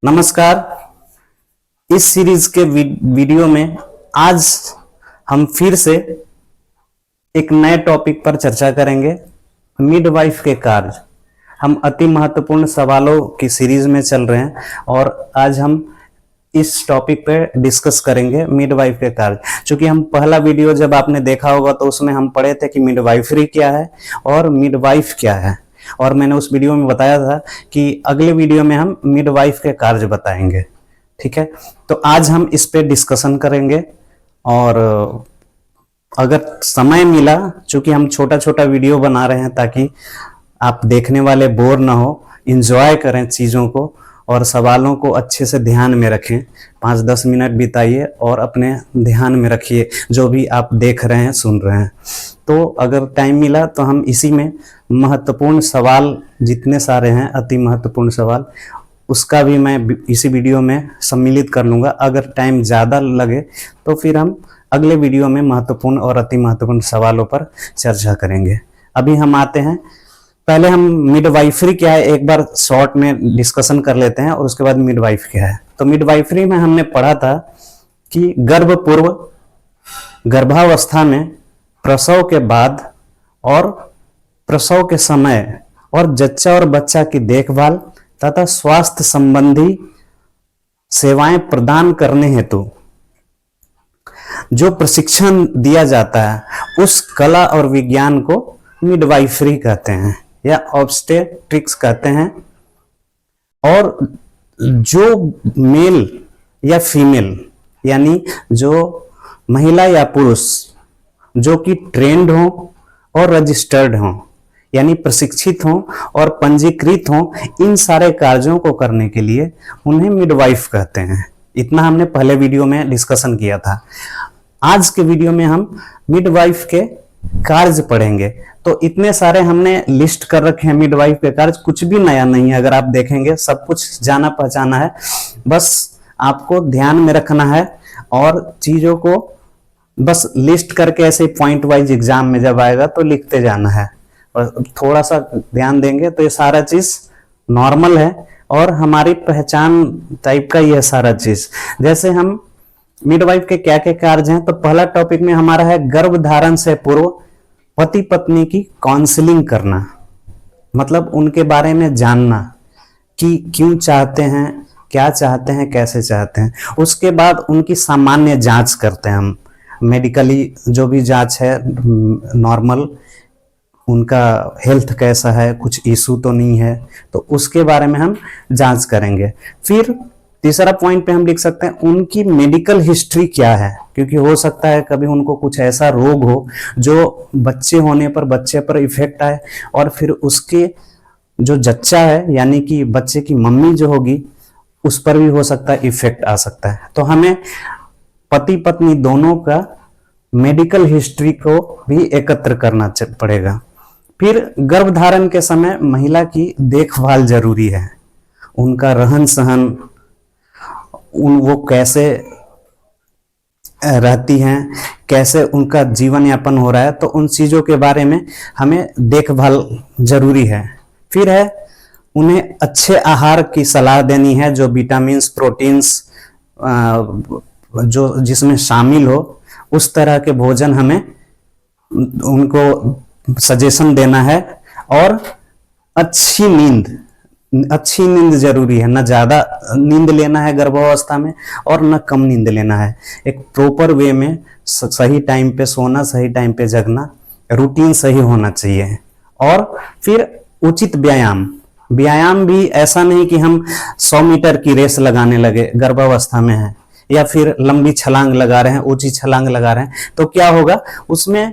नमस्कार। इस सीरीज के वीडियो में आज हम फिर से एक नए टॉपिक पर चर्चा करेंगे, मिडवाइफ के कार्य। हम अति महत्वपूर्ण सवालों की सीरीज में चल रहे हैं और आज हम इस टॉपिक पे डिस्कस करेंगे मिडवाइफ के कार्य। क्योंकि हम पहला वीडियो जब आपने देखा होगा तो उसमें हम पढ़े थे कि मिडवाइफरी क्या है और मिडवाइफ क्या है, और मैंने उस वीडियो में बताया था कि अगले वीडियो में हम मिडवाइफ के कार्य बताएंगे। ठीक है, तो आज हम इस पे डिस्कशन करेंगे। और अगर समय मिला, चूंकि हम छोटा छोटा वीडियो बना रहे हैं ताकि आप देखने वाले बोर ना हो, इंजॉय करें चीज़ों को और सवालों को अच्छे से ध्यान में रखें। 5-10 मिनट बिताइए और अपने ध्यान में रखिए जो भी आप देख रहे हैं, सुन रहे हैं। तो अगर टाइम मिला तो हम इसी में महत्वपूर्ण सवाल जितने सारे हैं, अति महत्वपूर्ण सवाल, उसका भी मैं इसी वीडियो में सम्मिलित कर लूँगा। अगर टाइम ज़्यादा लगे तो फिर हम अगले वीडियो में महत्वपूर्ण और अति महत्वपूर्ण सवालों पर चर्चा करेंगे। अभी हम आते हैं, पहले हम मिडवाइफरी क्या है एक बार शॉर्ट में डिस्कशन कर लेते हैं और उसके बाद मिडवाइफ क्या है। तो मिडवाइफरी में हमने पढ़ा था कि गर्भ पूर्व, गर्भावस्था में, प्रसव के बाद और प्रसव के समय और जच्चा और बच्चा की देखभाल तथा स्वास्थ्य संबंधी सेवाएं प्रदान करने हेतु जो प्रशिक्षण दिया जाता है उस कला और विज्ञान को मिडवाइफरी कहते हैं या ऑब्स्टेट्रिक्स कहते हैं। और जो मेल या फीमेल, यानी जो महिला या पुरुष जो कि ट्रेंड हो और रजिस्टर्ड हो, यानी प्रशिक्षित हो और पंजीकृत हो, इन सारे कार्यों को करने के लिए उन्हें मिडवाइफ कहते हैं। इतना हमने पहले वीडियो में डिस्कशन किया था। आज के वीडियो में हम मिडवाइफ के कार्य पढ़ेंगे। तो इतने सारे हमने लिस्ट कर रखे हैं मिडवाइफ के कार्य, कुछ भी नया नहीं है। अगर आप देखेंगे सब कुछ जाना पहचाना है, बस आपको ध्यान में रखना है और चीजों को बस लिस्ट करके ऐसे पॉइंट वाइज एग्जाम में जब आएगा तो लिखते जाना है। और थोड़ा सा ध्यान देंगे तो ये सारा चीज नॉर्मल है और हमारी पहचान टाइप का ये सारा चीज। जैसे हम मिडवाइफ के क्या क्या कार्य हैं, तो पहला टॉपिक में हमारा है गर्भधारण से पूर्व पति पत्नी की काउंसलिंग करना, मतलब उनके बारे में जानना कि क्यों चाहते हैं, क्या चाहते हैं, कैसे चाहते हैं। उसके बाद उनकी सामान्य जांच करते हैं हम, मेडिकली जो भी जांच है नॉर्मल, उनका हेल्थ कैसा है, कुछ इशू तो नहीं है, तो उसके बारे में हम जांच करेंगे। फिर तीसरा पॉइंट पे हम लिख सकते हैं उनकी मेडिकल हिस्ट्री क्या है, क्योंकि हो सकता है कभी उनको कुछ ऐसा रोग हो जो बच्चे होने पर बच्चे पर इफेक्ट आए और फिर उसके जो जच्चा है यानी कि बच्चे की मम्मी जो होगी उस पर भी हो सकता है इफेक्ट आ सकता है। तो हमें पति पत्नी दोनों का मेडिकल हिस्ट्री को भी एकत्र करना पड़ेगा। फिर गर्भधारण के समय महिला की देखभाल जरूरी है, उनका रहन सहन, वो कैसे रहती हैं, कैसे उनका जीवन यापन हो रहा है, तो उन चीजों के बारे में हमें देखभाल जरूरी है। फिर है उन्हें अच्छे आहार की सलाह देनी है, जो विटामिन्स, प्रोटीन्स जो जिसमें शामिल हो उस तरह के भोजन हमें उनको सजेशन देना है। और अच्छी नींद जरूरी है, न ज्यादा नींद लेना है गर्भावस्था में और न कम नींद लेना है। एक प्रॉपर वे में सही टाइम पे सोना, सही टाइम पे जगना, रूटीन सही होना चाहिए। और फिर उचित व्यायाम भी ऐसा नहीं कि हम 100 मीटर की रेस लगाने लगे गर्भावस्था में है, या फिर लंबी छलांग लगा रहे हैं, ऊंची छलांग लगा रहे हैं, तो क्या होगा उसमें,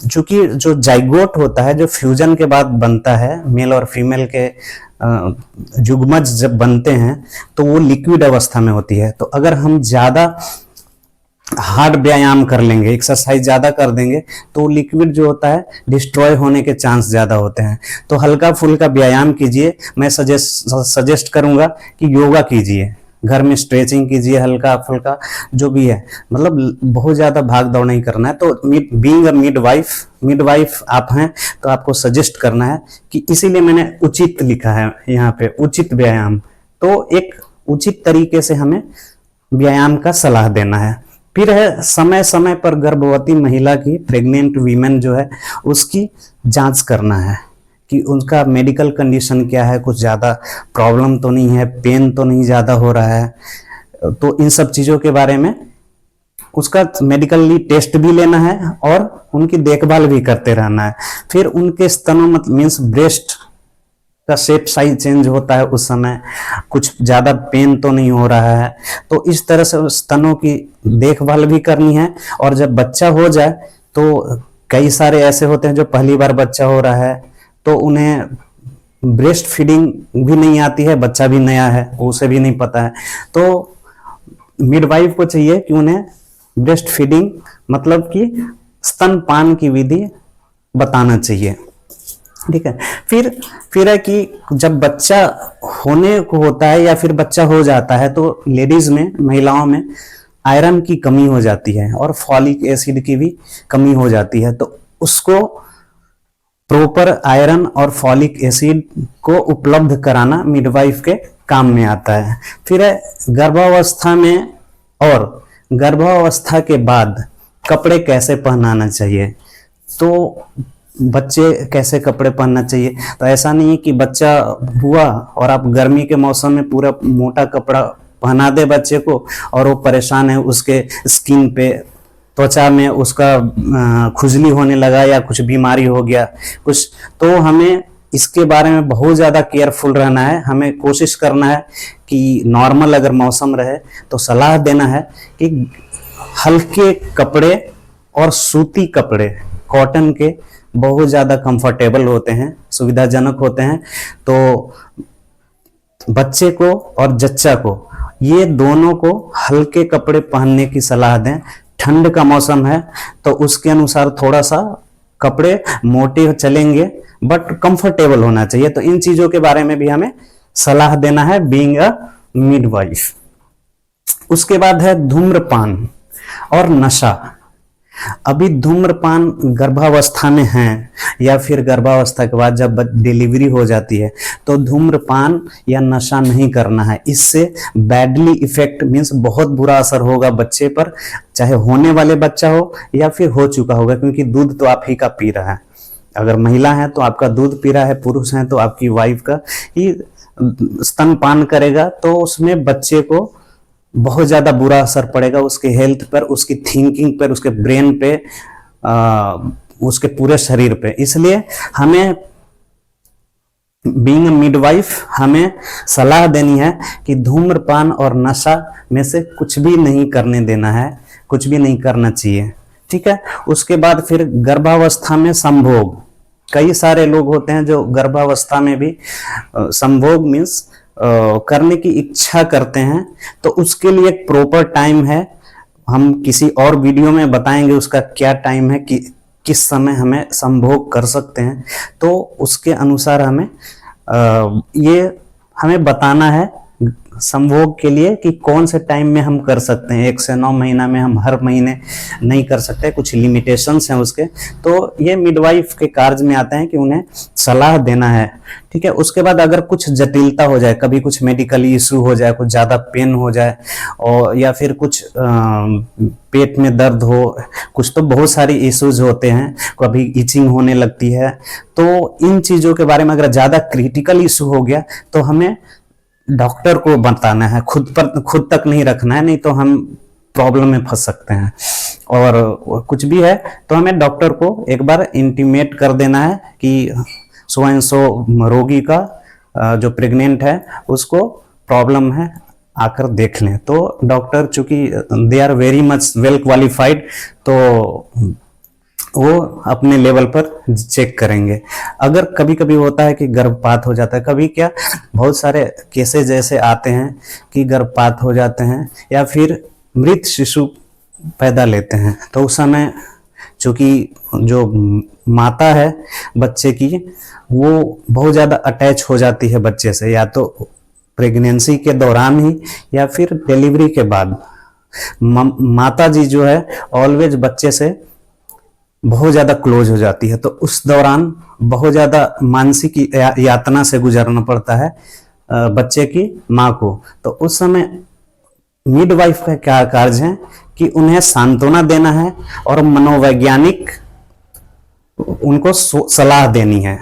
चूंकि जो जाइगोट होता है, जो फ्यूजन के बाद बनता है, मेल और फीमेल के युग्मज जब बनते हैं तो वो लिक्विड अवस्था में होती है। तो अगर हम ज्यादा हार्ड व्यायाम कर लेंगे, एक्सरसाइज ज्यादा कर देंगे, तो लिक्विड जो होता है डिस्ट्रॉय होने के चांस ज्यादा होते हैं। तो हल्का फुल्का व्यायाम कीजिए। मैं सजेस्ट करूंगा कि योगा कीजिए, घर में स्ट्रेचिंग कीजिए, हल्का फुल्का जो भी है, मतलब बहुत ज्यादा भाग दौड़ नहीं करना है। तो बीइंग अ मिडवाइफ आप हैं तो आपको सजेस्ट करना है कि इसीलिए मैंने उचित लिखा है यहाँ पे, उचित व्यायाम। तो एक उचित तरीके से हमें व्यायाम का सलाह देना है। फिर है समय समय पर गर्भवती महिला की, प्रेग्नेंट वीमेन जो है उसकी जांच करना है कि उनका मेडिकल कंडीशन क्या है, कुछ ज़्यादा प्रॉब्लम तो नहीं है, पेन तो नहीं ज़्यादा हो रहा है। तो इन सब चीज़ों के बारे में उसका मेडिकली टेस्ट भी लेना है और उनकी देखभाल भी करते रहना है। फिर उनके स्तनों मतलब मीन्स ब्रेस्ट का शेप साइज चेंज होता है, उस समय कुछ ज़्यादा पेन तो नहीं हो रहा है। तो इस तरह से स्तनों की देखभाल भी करनी है। और जब बच्चा हो जाए तो कई सारे ऐसे होते हैं जो पहली बार बच्चा हो रहा है तो उन्हें ब्रेस्ट फीडिंग भी नहीं आती है, बच्चा भी नया है, उसे भी नहीं पता है। तो मिडवाइफ को चाहिए कि उन्हें ब्रेस्ट फीडिंग मतलब कि स्तनपान की विधि बताना चाहिए। ठीक है। फिर है कि जब बच्चा होने को होता है या फिर बच्चा हो जाता है तो लेडीज में, महिलाओं में आयरन की कमी हो जाती है और फॉलिक एसिड की भी कमी हो जाती है। तो उसको प्रॉपर आयरन और फॉलिक एसिड को उपलब्ध कराना मिडवाइफ के काम में आता है। फिर है गर्भावस्था में और गर्भावस्था के बाद कपड़े कैसे पहनाना चाहिए। तो बच्चे कैसे कपड़े पहनना चाहिए, तो ऐसा नहीं है कि बच्चा हुआ और आप गर्मी के मौसम में पूरा मोटा कपड़ा पहना दे बच्चे को और वो परेशान है, उसके स्किन पे, त्वचा में उसका खुजली होने लगा या कुछ बीमारी हो गया कुछ, तो हमें इसके बारे में बहुत ज़्यादा केयरफुल रहना है। हमें कोशिश करना है कि नॉर्मल अगर मौसम रहे तो सलाह देना है कि हल्के कपड़े और सूती कपड़े, कॉटन के बहुत ज़्यादा कंफर्टेबल होते हैं, सुविधाजनक होते हैं। तो बच्चे को और जच्चा को, ये दोनों को हल्के कपड़े पहनने की सलाह दें। ठंड का मौसम है तो उसके अनुसार थोड़ा सा कपड़े मोटे चलेंगे बट कंफर्टेबल होना चाहिए। तो इन चीज़ों के बारे में भी हमें सलाह देना है बीइंग अ मिडवाइफ। उसके बाद है धूम्रपान और नशा। अभी धूम्रपान गर्भावस्था में है या फिर गर्भावस्था के बाद जब डिलीवरी हो जाती है तो धूम्रपान या नशा नहीं करना है। इससे बैडली इफेक्ट मीन्स बहुत बुरा असर होगा बच्चे पर, चाहे होने वाले बच्चा हो या फिर हो चुका होगा, क्योंकि दूध तो आप ही का पी रहा है। अगर महिला है तो आपका दूध पी रहा है, पुरुष है तो आपकी वाइफ का ही स्तनपान करेगा, तो उसमें बच्चे को बहुत ज़्यादा बुरा असर पड़ेगा, उसके हेल्थ पर, उसकी थिंकिंग पर, उसके ब्रेन पे, उसके पूरे शरीर पे। इसलिए हमें बीइंग अ मिडवाइफ हमें सलाह देनी है कि धूम्रपान और नशा में से कुछ भी नहीं करने देना है, कुछ भी नहीं करना चाहिए। ठीक है। उसके बाद फिर गर्भावस्था में संभोग। कई सारे लोग होते हैं जो गर्भावस्था में भी संभोग मीन्स करने की इच्छा करते हैं, तो उसके लिए एक प्रॉपर टाइम है। हम किसी और वीडियो में बताएंगे उसका क्या टाइम है कि किस समय हमें संभोग कर सकते हैं। तो उसके अनुसार हमें ये हमें बताना है संभोग के लिए कि कौन से टाइम में हम कर सकते हैं। 1 से 9 महीना में हम हर महीने नहीं कर सकते, कुछ लिमिटेशंस हैं उसके। तो ये मिडवाइफ के कार्य में आते हैं कि उन्हें सलाह देना है। ठीक है। उसके बाद अगर कुछ जटिलता हो जाए, कभी कुछ मेडिकल इशू हो जाए, कुछ ज़्यादा पेन हो जाए और या फिर कुछ पेट में दर्द हो, कुछ तो बहुत सारी इश्यूज होते हैं, कभी इचिंग होने लगती है, तो इन चीज़ों के बारे में अगर ज़्यादा क्रिटिकल इशू हो गया तो हमें डॉक्टर को बताना है, खुद तक नहीं रखना है, नहीं तो हम प्रॉब्लम में फंस सकते हैं। और कुछ भी है तो हमें डॉक्टर को एक बार इंटीमेट कर देना है कि सो एंड सो रोगी का जो प्रेग्नेंट है उसको प्रॉब्लम है, आकर देख लें। तो डॉक्टर चूंकि they are very much well qualified, तो वो अपने लेवल पर चेक करेंगे। अगर कभी कभी होता है कि गर्भपात हो जाता है, कभी क्या बहुत सारे केसेस ऐसे आते हैं कि गर्भपात हो जाते हैं या फिर मृत शिशु पैदा लेते हैं, तो उस समय चूंकि जो माता है बच्चे की वो बहुत ज़्यादा अटैच हो जाती है बच्चे से, या तो प्रेगनेंसी के दौरान ही या फिर डिलीवरी के बाद। माता जी जो है ऑलवेज बच्चे से बहुत ज़्यादा क्लोज हो जाती है, तो उस दौरान बहुत ज़्यादा मानसिक यातना से गुजरना पड़ता है बच्चे की माँ को, तो उस समय मिडवाइफ का क्या कार्य है कि उन्हें सांत्वना देना है और मनोवैज्ञानिक उनको सलाह देनी है।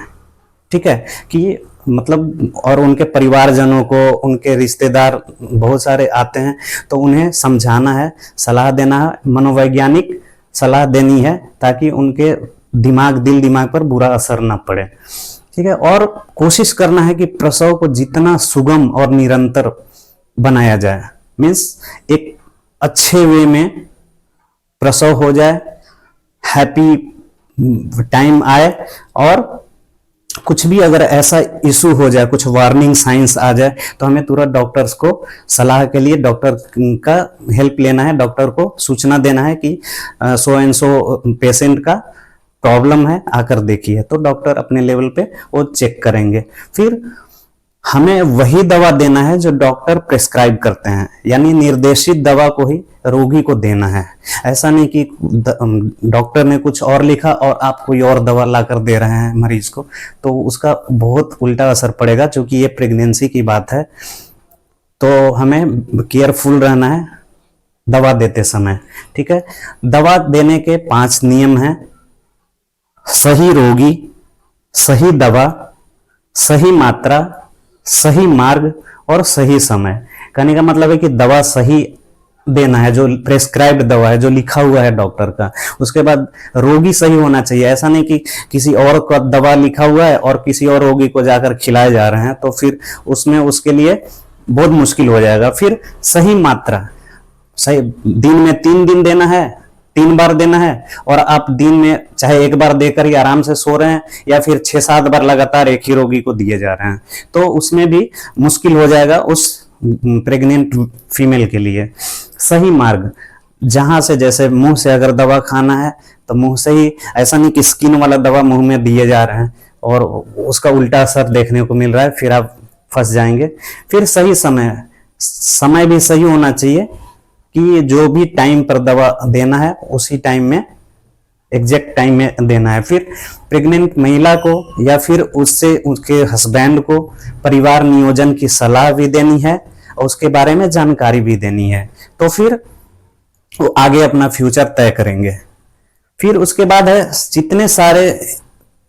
ठीक है कि मतलब, और उनके परिवारजनों को, उनके रिश्तेदार बहुत सारे आते हैं तो उन्हें समझाना है, सलाह देना है, मनोवैज्ञानिक सलाह देनी है ताकि उनके दिल दिमाग पर बुरा असर ना पड़े। ठीक है, और कोशिश करना है कि प्रसव को जितना सुगम और निरंतर बनाया जाए, मीन्स एक अच्छे वे में प्रसव हो जाए, हैप्पी टाइम आए, और कुछ भी अगर ऐसा इशू हो जाए, कुछ वार्निंग साइंस आ जाए, तो हमें तुरंत डॉक्टर्स को सलाह के लिए डॉक्टर का हेल्प लेना है, डॉक्टर को सूचना देना है कि सो एंड सो पेशेंट का प्रॉब्लम है, आकर देखिए। तो डॉक्टर अपने लेवल पे वो चेक करेंगे। फिर हमें वही दवा देना है जो डॉक्टर प्रेस्क्राइब करते हैं, यानी निर्देशित दवा को ही रोगी को देना है। ऐसा नहीं कि डॉक्टर ने कुछ और लिखा और आप कोई और दवा लाकर दे रहे हैं मरीज को, तो उसका बहुत उल्टा असर पड़ेगा। क्योंकि ये प्रेगनेंसी की बात है, तो हमें केयरफुल रहना है दवा देते समय। ठीक है, दवा देने के 5 नियम हैं। सही रोगी, सही दवा, सही मात्रा, सही मार्ग और सही समय। कहने का मतलब है कि दवा सही देना है, जो प्रेस्क्राइब्ड दवा है, जो लिखा हुआ है डॉक्टर का। उसके बाद रोगी सही होना चाहिए। ऐसा नहीं कि किसी और का दवा लिखा हुआ है और किसी और रोगी को जाकर खिलाए जा रहे हैं, तो फिर उसमें उसके लिए बहुत मुश्किल हो जाएगा। फिर सही मात्रा, सही दिन में 3 दिन देना है, 3 बार देना है, और आप दिन में चाहे 1 बार देकर ही आराम से सो रहे हैं या फिर 6-7 बार लगातार एक ही रोगी को दिए जा रहे हैं, तो उसमें भी मुश्किल हो जाएगा उस प्रेग्नेंट फीमेल के लिए। सही मार्ग, जहां से, जैसे मुंह से अगर दवा खाना है तो मुंह से ही, ऐसा नहीं कि स्किन वाला दवा मुंह में दिए जा रहे हैं और उसका उल्टा असर देखने को मिल रहा है, फिर आप फंस जाएंगे। फिर सही समय, समय भी सही होना चाहिए कि जो भी टाइम पर दवा देना है उसी टाइम में, एग्जैक्ट टाइम में देना है। फिर प्रेग्नेंट महिला को या फिर उससे उसके हस्बैंड को परिवार नियोजन की सलाह भी देनी है और उसके बारे में जानकारी भी देनी है, तो फिर वो आगे अपना फ्यूचर तय करेंगे। फिर उसके बाद है जितने सारे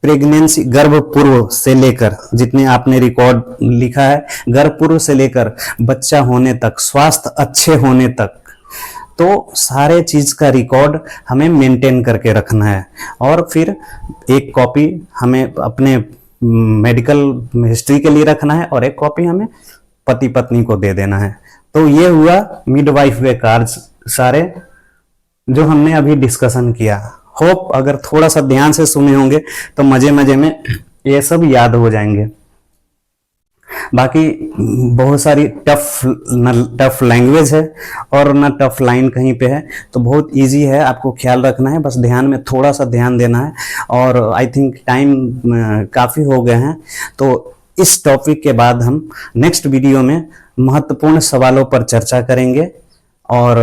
प्रेगनेंसी, गर्भ पूर्व से लेकर, जितने आपने रिकॉर्ड लिखा है, गर्भ पूर्व से लेकर बच्चा होने तक, स्वास्थ्य अच्छे होने तक, तो सारे चीज का रिकॉर्ड हमें मेंटेन करके रखना है। और फिर एक कॉपी हमें अपने मेडिकल हिस्ट्री के लिए रखना है और एक कॉपी हमें पति पत्नी को दे देना है। तो ये हुआ मिडवाइफ वे कार्य सारे जो हमने अभी डिस्कशन किया। होप अगर थोड़ा सा ध्यान से सुने होंगे तो मजे मजे में ये सब याद हो जाएंगे। बाकी बहुत सारी टफ लैंग्वेज है और ना टफ लाइन कहीं पे है, तो बहुत इजी है, आपको ख्याल रखना है, बस ध्यान में थोड़ा सा ध्यान देना है। और आई थिंक टाइम काफ़ी हो गए हैं, तो इस टॉपिक के बाद हम नेक्स्ट वीडियो में महत्वपूर्ण सवालों पर चर्चा करेंगे और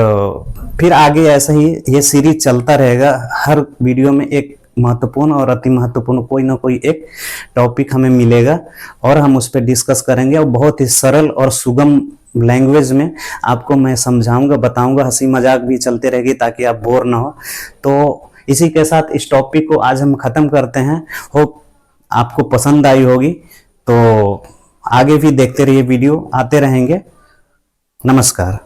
फिर आगे ऐसा ही ये सीरीज चलता रहेगा। हर वीडियो में एक महत्वपूर्ण और अति महत्वपूर्ण कोई ना कोई एक टॉपिक हमें मिलेगा और हम उस पर डिस्कस करेंगे और बहुत ही सरल और सुगम लैंग्वेज में आपको मैं समझाऊंगा, बताऊंगा, हंसी मजाक भी चलते रहेगी ताकि आप बोर ना हो। तो इसी के साथ इस टॉपिक को आज हम खत्म करते हैं। होप आपको पसंद आई होगी, तो आगे भी देखते रहिए, वीडियो आते रहेंगे। नमस्कार।